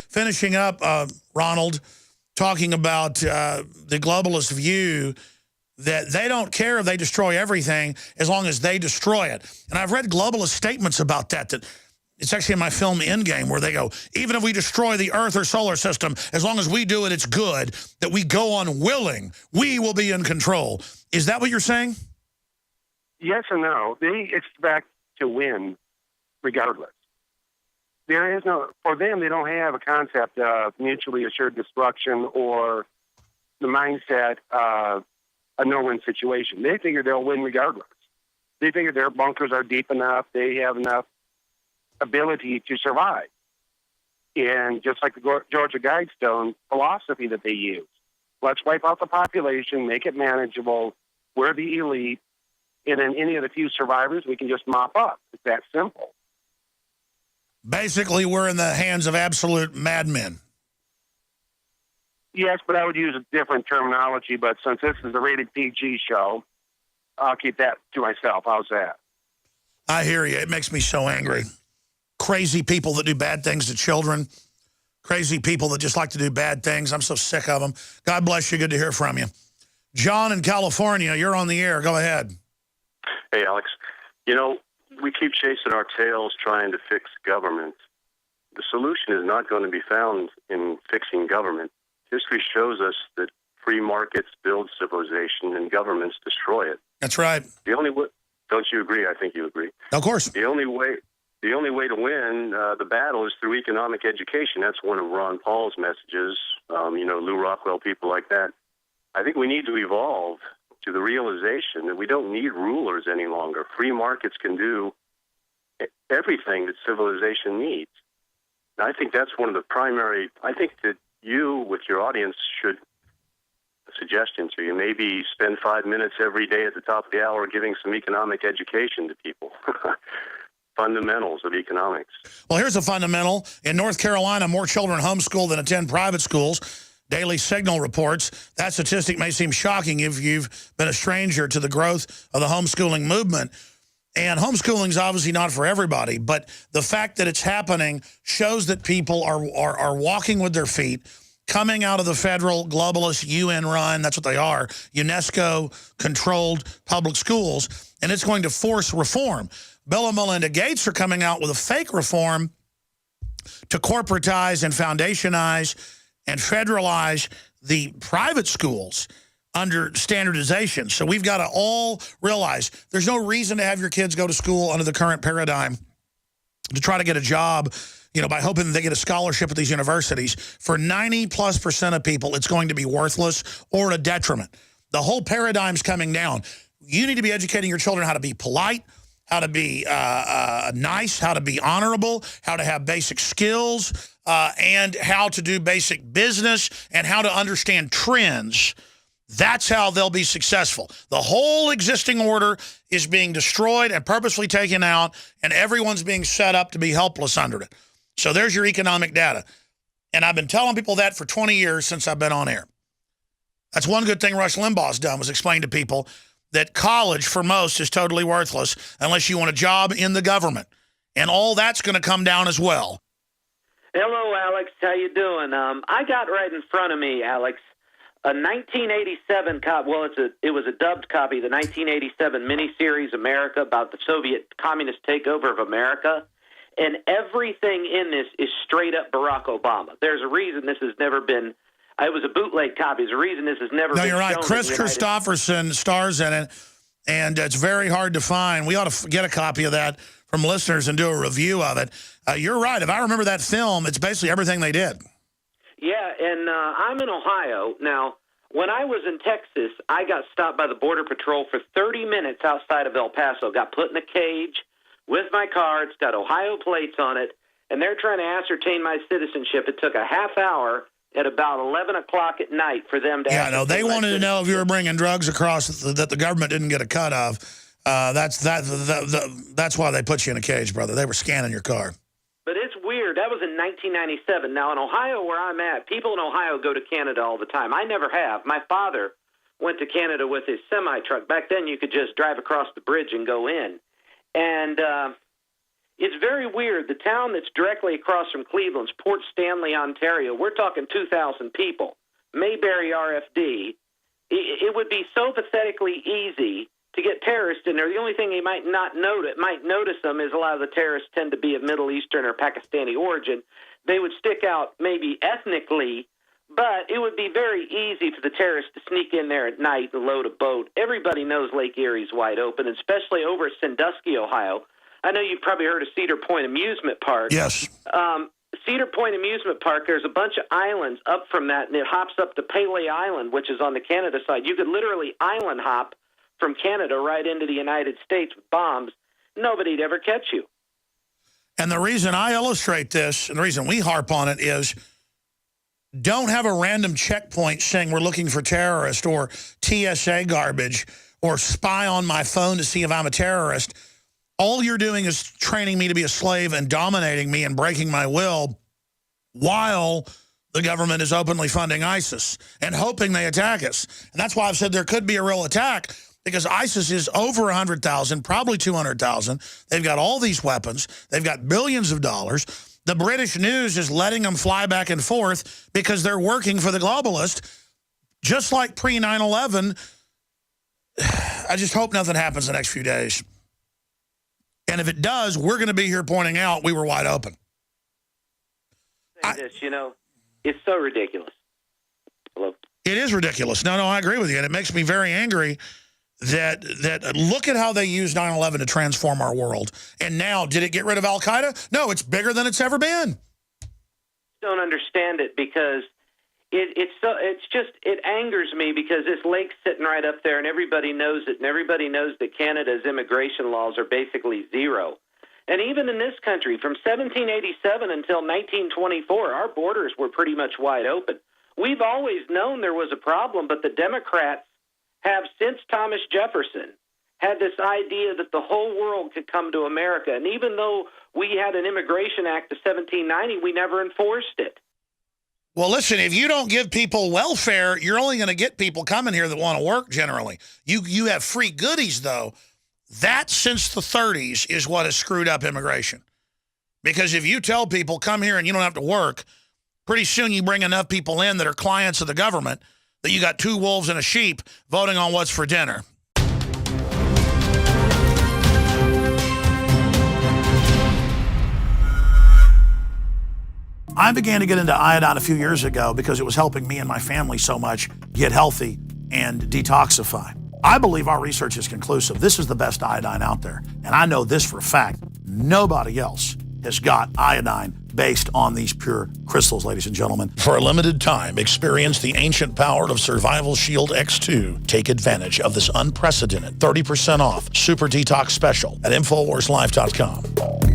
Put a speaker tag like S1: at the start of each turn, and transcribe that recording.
S1: Finishing up, Ronald, talking about the globalist view that they don't care if they destroy everything as long as they destroy it. And I've read globalist statements about that it's actually in my film Endgame, where they go, even if we destroy the Earth or solar system, as long as we do it, it's good, that we go on willing, we will be in control. Is that what you're saying?
S2: Yes and no. They expect to win regardless. There is no, for them, they don't have a concept of mutually assured destruction or the mindset of a no-win situation. They figure they'll win regardless. They figure their bunkers are deep enough, they have enough ability to survive. And just like the Georgia Guidestone philosophy that they use, let's wipe out the population, make it manageable, we're the elite, and then any of the few survivors we can just mop up. It's that simple.
S1: Basically, we're in the hands of absolute madmen.
S2: Yes, but I would use a different terminology, but since this is a rated PG show, I'll keep that to myself. How's that?
S1: I hear you. It makes me so angry. Crazy people that do bad things to children. Crazy people that just like to do bad things. I'm so sick of them. God bless you. Good to hear from you. John in California, you're on the air. Go ahead.
S3: Hey, Alex. You know, we keep chasing our tails trying to fix government. The solution is not going to be found in fixing government. History shows us that free markets build civilization and governments destroy it.
S1: That's right.
S3: The only way, don't you agree? I think you agree.
S1: Of course.
S3: The only way to win the battle is through economic education. That's one of Ron Paul's messages. Lou Rockwell, people like that. I think we need to evolve to the realization that we don't need rulers any longer. Free markets can do everything that civilization needs. And I think that's one of the primary, I think that you, with your audience, should, a suggestion to you, maybe spend 5 minutes every day at the top of the hour giving some economic education to people. Fundamentals of economics.
S1: Well, here's a fundamental. In North Carolina, more children homeschool than attend private schools. Daily Signal reports. That statistic may seem shocking if you've been a stranger to the growth of the homeschooling movement. And homeschooling is obviously not for everybody, but the fact that it's happening shows that people are walking with their feet, coming out of the federal globalist UN-run, that's what they are, UNESCO-controlled public schools, and it's going to force reform. Bill and Melinda Gates are coming out with a fake reform to corporatize and foundationize and federalize the private schools under standardization. So we've got to all realize there's no reason to have your kids go to school under the current paradigm to try to get a job, by hoping that they get a scholarship at these universities. For 90+% of people, it's going to be worthless or a detriment. The whole paradigm's coming down. You need to be educating your children how to be polite, how to be nice, how to be honorable, how to have basic skills, and how to do basic business, and how to understand trends. That's how they'll be successful. The whole existing order is being destroyed and purposely taken out, and everyone's being set up to be helpless under it. So there's your economic data. And I've been telling people that for 20 years since I've been on air. That's one good thing Rush Limbaugh's done, was explain to people that college, for most, is totally worthless unless you want a job in the government. And all that's going to come down as well.
S4: Hello, Alex. How you doing? I got right in front of me, Alex, a 1987 copy. Well, it was a dubbed copy, the 1987 miniseries America, about the Soviet communist takeover of America. And everything in this is straight up Barack Obama. There's a reason this has never been. It was a bootleg copy. There's a reason this has never been. No,
S1: you're right. Chris Christopherson stars in it, and it's very hard to find. We ought to get a copy of that from listeners and do a review of it. You're right. If I remember that film, it's basically everything they did.
S4: Yeah, and I'm in Ohio. Now, when I was in Texas, I got stopped by the Border Patrol for 30 minutes outside of El Paso. Got put in a cage with my car. It's got Ohio plates on it, and they're trying to ascertain my citizenship. It took a half hour at about 11 o'clock at night for them to
S1: ascertain. Yeah, no, they wanted to know if you were bringing drugs across that the government didn't get a cut of. That's why they put you in a cage, brother. They were scanning your car.
S4: But it's weird. That was in 1997. Now, in Ohio, where I'm at, people in Ohio go to Canada all the time. I never have. My father went to Canada with his semi-truck. Back then, you could just drive across the bridge and go in. And It's very weird. The town that's directly across from Cleveland's Port Stanley, Ontario. We're talking 2,000 people. Mayberry, RFD. It would be so pathetically easy to get terrorists in there. The only thing they might notice them is a lot of the terrorists tend to be of Middle Eastern or Pakistani origin. They would stick out maybe ethnically, but it would be very easy for the terrorists to sneak in there at night and load a boat. Everybody knows Lake Erie's wide open, especially over at Sandusky, Ohio. I know you've probably heard of Cedar Point Amusement Park.
S1: Yes.
S4: Cedar Point Amusement Park, there's a bunch of islands up from that, and it hops up to Pele Island, which is on the Canada side. You could literally island hop from Canada right into the United States with bombs. Nobody'd ever catch you.
S1: And the reason I illustrate this, and the reason we harp on it is, don't have a random checkpoint saying we're looking for terrorists or TSA garbage or spy on my phone to see if I'm a terrorist. All you're doing is training me to be a slave and dominating me and breaking my will while the government is openly funding ISIS and hoping they attack us. And that's why I've said there could be a real attack, because ISIS is over 100,000, probably 200,000. They've got all these weapons. They've got billions of dollars. The British news is letting them fly back and forth because they're working for the globalist, just like pre-9/11. I just hope nothing happens the next few days. And if it does, we're going to be here pointing out we were wide open.
S4: It's so ridiculous. Hello?
S1: It is ridiculous. No, I agree with you. And it makes me very angry that look at how they used 9/11 to transform our world. And now, did it get rid of Al-Qaeda? No, it's bigger than it's ever been.
S4: Don't understand it because it angers me because this lake's sitting right up there and everybody knows it, and everybody knows that Canada's immigration laws are basically zero. And even in this country, from 1787 until 1924, our borders were pretty much wide open. We've always known there was a problem, but the Democrats have, since Thomas Jefferson, had this idea that the whole world could come to America. And even though we had an Immigration Act of 1790, we never enforced it.
S1: Well, listen, if you don't give people welfare, you're only going to get people coming here that want to work generally. You have free goodies, though. That, since the 30s, is what has screwed up immigration. Because if you tell people, come here and you don't have to work, pretty soon you bring enough people in that are clients of the government that you got two wolves and a sheep voting on what's for dinner. I began to get into iodine a few years ago because it was helping me and my family so much get healthy and detoxify. I believe our research is conclusive. This is the best iodine out there. And I know this for a fact. Nobody else has got iodine based on these pure crystals, ladies and gentlemen. For a limited time, experience the ancient power of Survival Shield X2. Take advantage of this unprecedented 30% off Super Detox Special at InfoWarsLife.com.